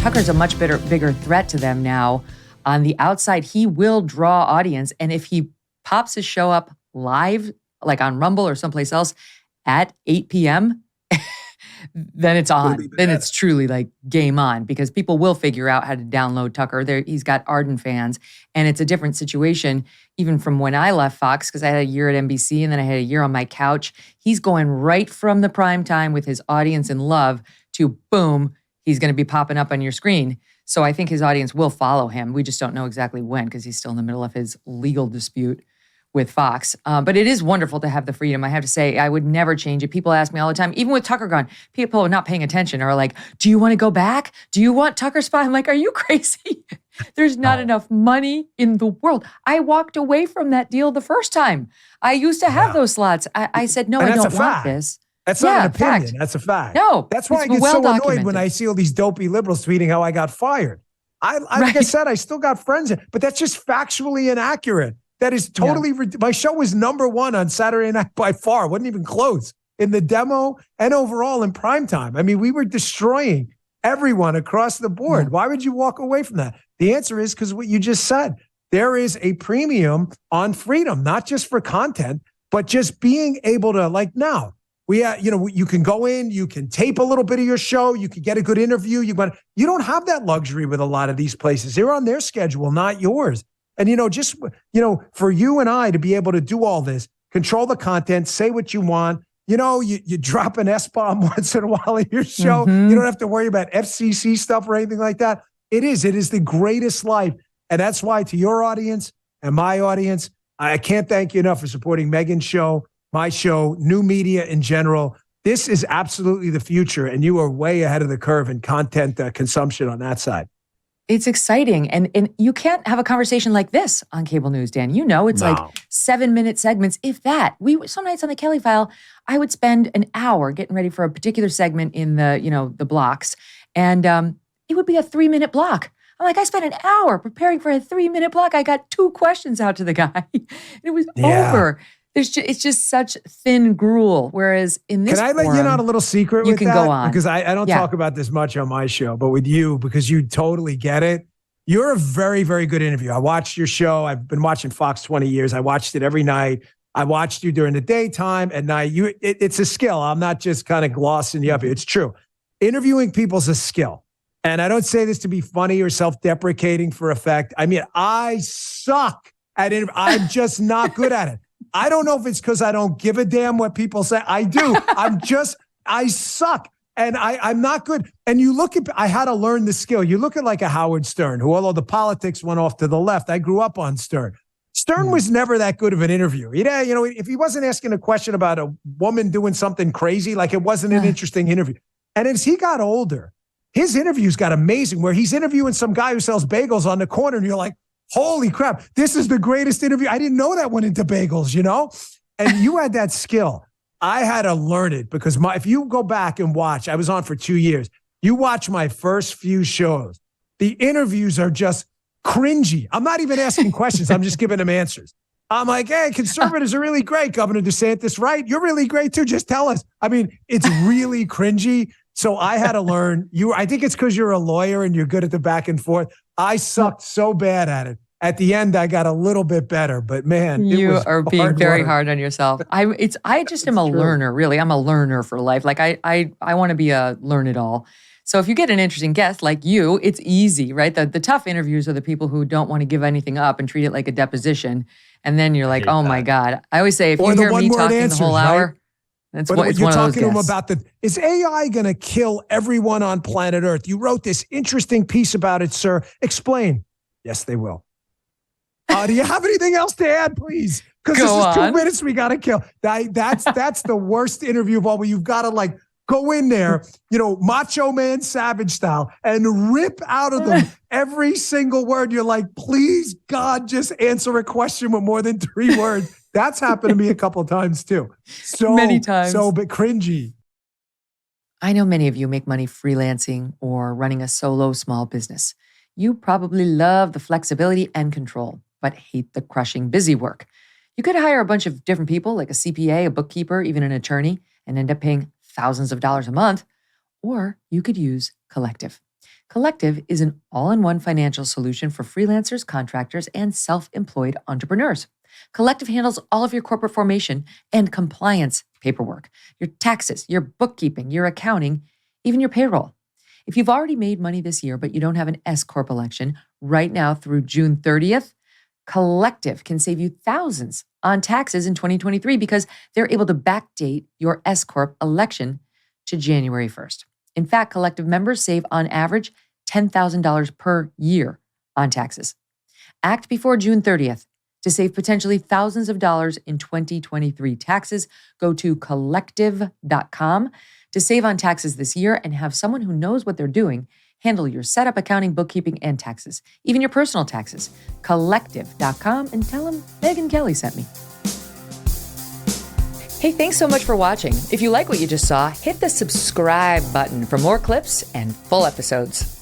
Tucker's a much bigger threat to them now. On the outside, he will draw audience. And if he pops his show up live, like on Rumble or someplace else at 8 p.m., then it's on. Then it's truly like game on, because people will figure out how to download Tucker. He's got ardent fans, and it's a different situation even from when I left Fox, because I had a year at NBC and then I had a year on my couch. He's going right from the prime time with his audience and love to boom, he's going to be popping up on your screen. So I think his audience will follow him. We just don't know exactly when, because he's still in the middle of his legal dispute with Fox. But it is wonderful to have the freedom. I have to say, I would never change it. People ask me all the time, even with Tucker gone, people are not paying attention are like, do you want to go back? Do you want Tucker's spot? I'm like, are you crazy? There's not enough money in the world. I walked away from that deal the first time. I used to have those slots. I said, no, I don't want this. That's not an opinion. Fact. That's a fact. No. That's why I get so annoyed when I see all these dopey liberals tweeting how I got fired. Like I said, I still got friends, but that's just factually inaccurate. That is totally, my show was #1 on Saturday night by far. Wasn't even close in the demo and overall in primetime. I mean, we were destroying everyone across the board. Yeah. Why would you walk away from that? The answer is because what you just said. There is a premium on freedom, not just for content, but just being able to, like now, you can go in, you can tape a little bit of your show, you can get a good interview. You don't have that luxury with a lot of these places. They're on their schedule, not yours. And, for you and I to be able to do all this, control the content, say what you want, you drop an S-bomb once in a while in your show. Mm-hmm. You don't have to worry about FCC stuff or anything like that. It is the greatest life. And that's why to your audience and my audience, I can't thank you enough for supporting Megyn's show, my show, new media in general. This is absolutely the future. And you are way ahead of the curve in content consumption on that side. It's exciting. And you can't have a conversation like this on cable news, Dan. It's like 7-minute segments, if that. Some nights on the Kelly File, I would spend an hour getting ready for a particular segment in the blocks. And it would be a 3-minute block. I'm like, I spent an hour preparing for a 3-minute block. I got 2 questions out to the guy. It was over. It's just such thin gruel. Whereas in this Can I let you in on a little secret you with can that? Go on. Because I don't talk about this much on my show, but with you, because you totally get it. You're a very, very good interview. I watched your show. I've been watching Fox 20 years. I watched it every night. I watched you during the daytime, at night. It's a skill. I'm not just kind of glossing you up. It's true. Interviewing people's a skill. And I don't say this to be funny or self-deprecating for effect. I mean, I suck at it. I'm just not good at it. I don't know if it's because I don't give a damn what people say. I do. I suck. And I'm not good. And I had to learn the skill. You look at like a Howard Stern, who, although the politics went off to the left, I grew up on Stern. Stern was never that good of an interviewer. If he wasn't asking a question about a woman doing something crazy, like it wasn't an interesting interview. And as he got older, his interviews got amazing, where he's interviewing some guy who sells bagels on the corner, and you're like, holy crap, this is the greatest interview. I didn't know that went into bagels, And you had that skill. I had to learn it because if you go back and watch, I was on for 2 years. You watch my first few shows. The interviews are just cringy. I'm not even asking questions. I'm just giving them answers. I'm like, hey, conservatives are really great. Governor DeSantis, right? You're really great too. Just tell us. I mean, it's really cringy. So I had to learn. I think it's because you're a lawyer and you're good at the back and forth. I sucked so bad at it. At the end, I got a little bit better, but man, you are being very hard on yourself. I just am a learner, really. I'm a learner for life. Like I want to be a learn it all. So if you get an interesting guest like you, it's easy, right? The tough interviews are the people who don't want to give anything up and treat it like a deposition. And then you're like, oh my God. I always say, if you hear me talking the whole hour, it's one of those guests. You're talking to them about is AI going to kill everyone on planet Earth? You wrote this interesting piece about it, sir. Explain. Yes, they will. Do you have anything else to add, please? Because this is 2 minutes we got to kill. That's the worst interview of all, where you've got to go in there, Macho Man Savage style, and rip out of them every single word. You're like, please, God, just answer a question with more than 3 words. That's happened to me a couple of times too. So many times. So but cringy. I know many of you make money freelancing or running a solo small business. You probably love the flexibility and control, but hate the crushing busy work. You could hire a bunch of different people, like a CPA, a bookkeeper, even an attorney, and end up paying thousands of dollars a month. Or you could use Collective. Collective is an all-in-one financial solution for freelancers, contractors, and self-employed entrepreneurs. Collective handles all of your corporate formation and compliance paperwork, your taxes, your bookkeeping, your accounting, even your payroll. If you've already made money this year, but you don't have an S-Corp election, right now through June 30th, Collective can save you thousands on taxes in 2023 because they're able to backdate your S-Corp election to January 1st. In fact, Collective members save on average $10,000 per year on taxes. Act before June 30th to save potentially thousands of dollars in 2023 taxes. Go to collective.com to save on taxes this year and have someone who knows what they're doing handle your setup, accounting, bookkeeping, and taxes, even your personal taxes. Collective.com and tell them Megyn Kelly sent me. Hey, thanks so much for watching. If you like what you just saw, hit the subscribe button for more clips and full episodes.